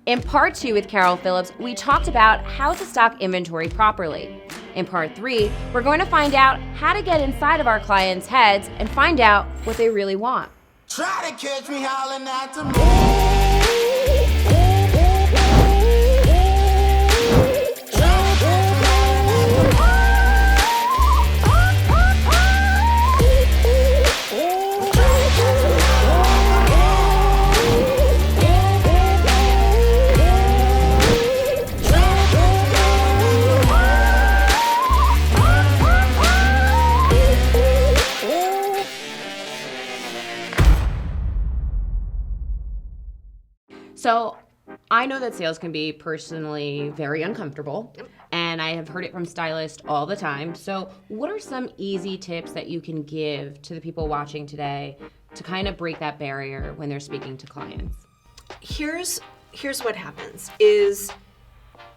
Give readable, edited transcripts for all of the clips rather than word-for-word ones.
In part 2 with Carol Phillips, we talked about how to stock inventory properly. In part 3, we're going to find out how to get inside of our clients' heads and find out what they really want. Try to catch me howling at the moon. So I know that sales can be personally very uncomfortable, and I have heard it from stylists all the time. So what are some easy tips that you can give to the people watching today to kind of break that barrier when they're speaking to clients? Here's what happens is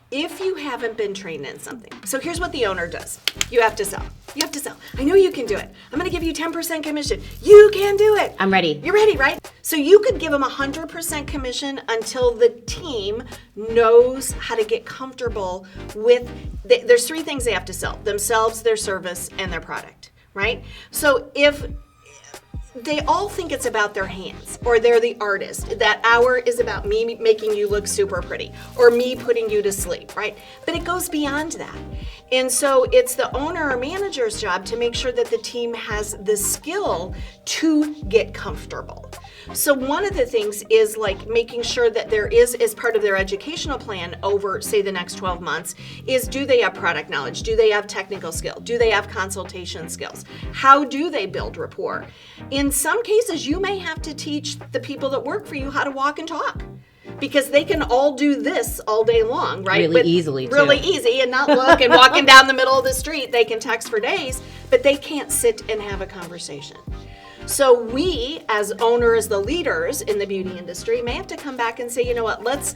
if you haven't been trained in something. So here's what the owner does. You have to sell. You have to sell. I know you can do it. I'm going to give you 10% commission. You can do it. I'm ready. You're ready, right? So you could give them 100% commission until the team knows how to get comfortable with, there's 3 things they have to sell: themselves, their service, and their product, right? So if they all think it's about their hands, or they're the artist. That hour is about me making you look super pretty, or me putting you to sleep, right? But it goes beyond that. And so it's the owner or manager's job to make sure that the team has the skill to get comfortable. So one of the things is like making sure that there is, as part of their educational plan over, say, the next 12 months, is do they have product knowledge? Do they have technical skill? Do they have consultation skills? How do they build rapport? In some cases, you may have to teach the people that work for you how to walk and talk, because they can all do this all day long, right? Really easily, too. Really easy, and not look and walking down the middle of the street. They can text for days, but they can't sit and have a conversation. So we, as owners, the leaders in the beauty industry, may have to come back and say, you know what, let's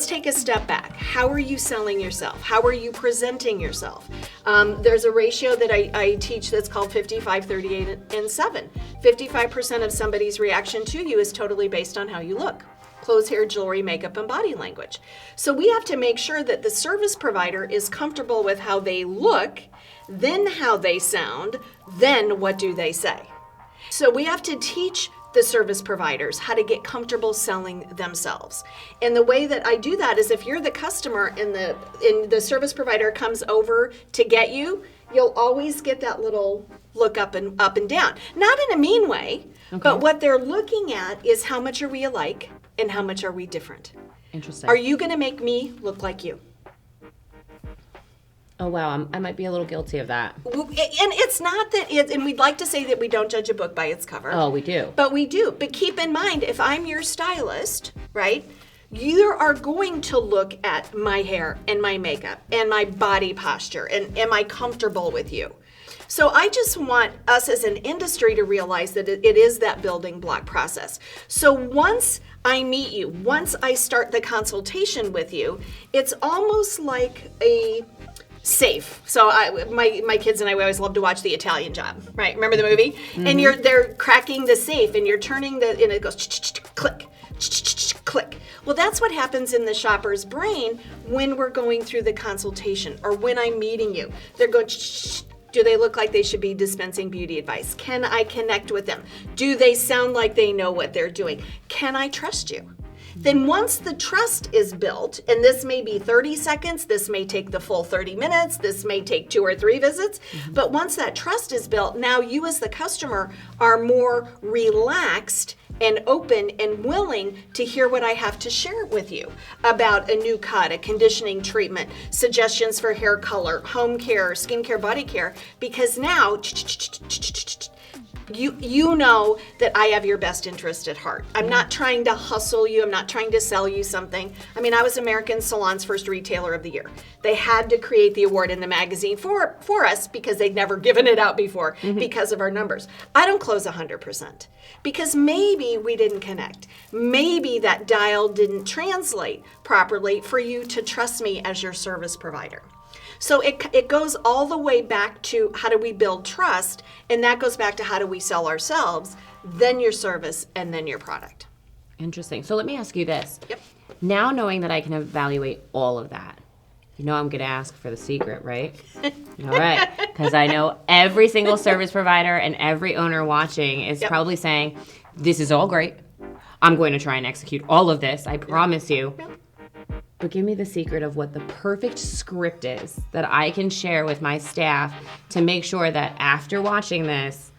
take a step back. How are you selling yourself? How are you presenting yourself? There's a ratio that I teach that's called 55, 38, and 7. 55% of somebody's reaction to you is totally based on how you look. Clothes, hair, jewelry, makeup, and body language. So we have to make sure that the service provider is comfortable with how they look, then how they sound, then what do they say. So we have to teach the service providers how to get comfortable selling themselves. And the way that I do that is if you're the customer and the service provider comes over to get you, you'll always get that little look up and down. Not in a mean way, okay. But what they're looking at is how much are we alike and how much are we different. Interesting. Are you going to make me look like you? Oh, wow. I might be a little guilty of that. And it's not that and we'd like to say that we don't judge a book by its cover. Oh, we do. But we do. But keep in mind, if I'm your stylist, right, you are going to look at my hair and my makeup and my body posture and am I comfortable with you? So I just want us as an industry to realize that it is that building block process. So once I meet you, once I start the consultation with you, it's almost like a safe. So my kids and I, we always love to watch The Italian Job, right? Remember the movie? Mm-hmm. And they're cracking the safe and you're turning and it goes click, click. Well, that's what happens in the shopper's brain when we're going through the consultation or when I'm meeting you. They're going, do they look like they should be dispensing beauty advice? Can I connect with them? Do they sound like they know what they're doing? Can I trust you? Then once the trust is built, and this may be 30 seconds, this may take the full 30 minutes, this may take 2 or 3 visits, but once that trust is built, now you as the customer are more relaxed and open and willing to hear what I have to share with you about a new cut, a conditioning treatment, suggestions for hair color, home care, skincare, body care, because now you know that I have your best interest at heart. I'm not trying to hustle you. I'm not trying to sell you something. I mean, I was American Salon's first retailer of the year. They had to create the award in the magazine for us because they'd never given it out before because of our numbers. I don't close 100% because maybe we didn't connect. Maybe that dial didn't translate properly for you to trust me as your service provider. So it goes all the way back to how do we build trust, and that goes back to how do we sell ourselves, then your service, and then your product. Interesting. So let me ask you this. Yep. Now knowing that I can evaluate all of that, I'm going to ask for the secret, right? All right. Because I know every single service provider and every owner watching is probably saying, this is all great. I'm going to try and execute all of this. I promise you. But give me the secret of what the perfect script is that I can share with my staff to make sure that after watching this,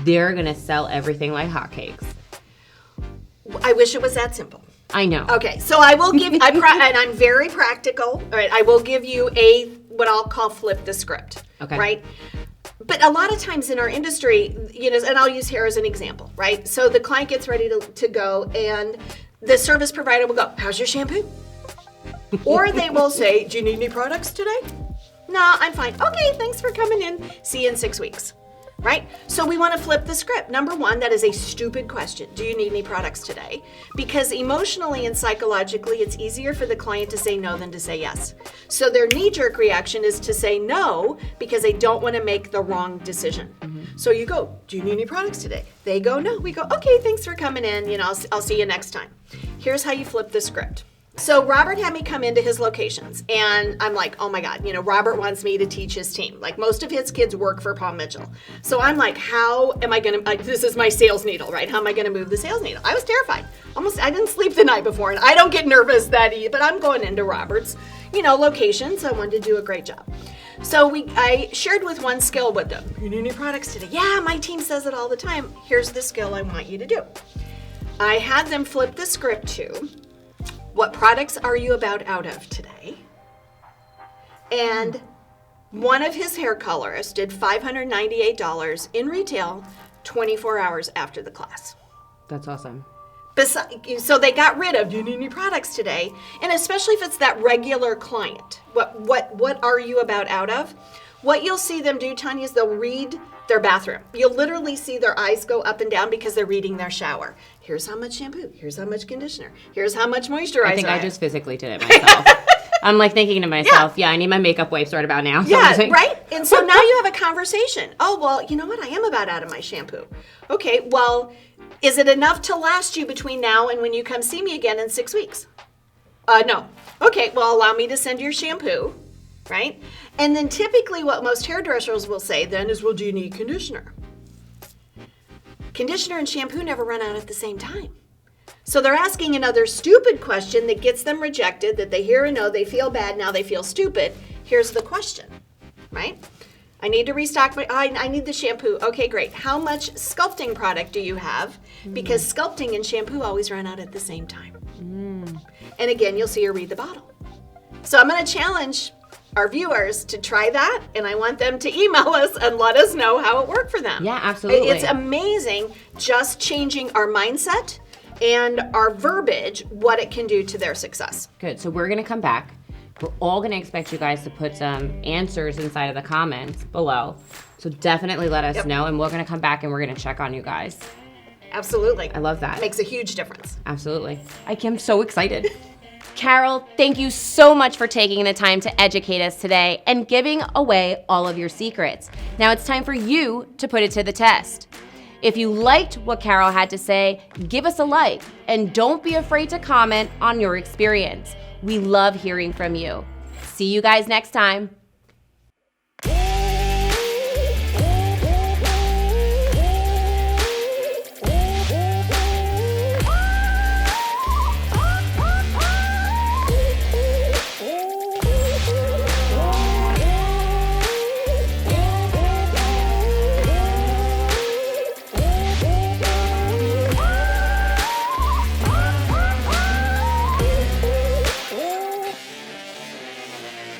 they're going to sell everything like hotcakes. I wish it was that simple. I know. Okay, so I will give, and I'm very practical. All right, I will give you what I'll call flip the script. Okay. Right? But a lot of times in our industry, and I'll use hair as an example, right? So the client gets ready to go, and the service provider will go, how's your shampoo? Or they will say, do you need any products today? No, I'm fine. Okay, thanks for coming in. See you in 6 weeks. Right? So we want to flip the script. Number one, that is a stupid question. Do you need any products today? Because emotionally and psychologically, it's easier for the client to say no than to say yes. So their knee-jerk reaction is to say no because they don't want to make the wrong decision. So you go, do you need any products today? They go, no. We go, okay, thanks for coming in. I'll see you next time. Here's how you flip the script. So Robert had me come into his locations, and I'm like, oh my God, Robert wants me to teach his team. Like, most of his kids work for Paul Mitchell. So I'm like, how am I going to, this is my sales needle, right? How am I going to move the sales needle? I was terrified. I didn't sleep the night before, and I don't get nervous but I'm going into Robert's, locations. I wanted to do a great job. So I shared with one skill with them. You need any products today? Yeah, my team says it all the time. Here's the skill I want you to do. I had them flip the script to, what products are you about out of today? And one of his hair colorists did $598 in retail 24 hours after the class. That's awesome. So they got rid of, do you need any products today? And especially if it's that regular client, what are you about out of? What you'll see them do, Tanya, is they'll read their bathroom. You'll literally see their eyes go up and down because they're reading their shower. Here's how much shampoo. Here's how much conditioner. Here's how much moisturizer. I think I just physically did it myself. I'm like thinking to myself, I need my makeup wipes right about now. So right? And so now you have a conversation. Oh, well, you know what? I am about out of my shampoo. Okay, well, is it enough to last you between now and when you come see me again in 6 weeks? No. Okay, well, allow me to send your shampoo, right? And then typically what most hairdressers will say then is, well, do you need conditioner? Conditioner and shampoo never run out at the same time. So they're asking another stupid question that gets them rejected, that they hear a no, they feel bad, now they feel stupid. Here's the question, right? I need to restock I need the shampoo. Okay, great. How much sculpting product do you have? Because sculpting and shampoo always run out at the same time. And again, you'll see her read the bottle. So I'm going to challenge our viewers to try that, and I want them to email us and let us know how it worked for them. Yeah, absolutely. It's amazing just changing our mindset and our verbiage, what it can do to their success. Good. So we're going to come back. We're all going to expect you guys to put some answers inside of the comments below. So definitely let us know, and we're going to come back and we're going to check on you guys. Absolutely. I love that. Makes a huge difference. Absolutely. I'm so excited. Carol, thank you so much for taking the time to educate us today and giving away all of your secrets. Now it's time for you to put it to the test. If you liked what Carol had to say, give us a like and don't be afraid to comment on your experience. We love hearing from you. See you guys next time.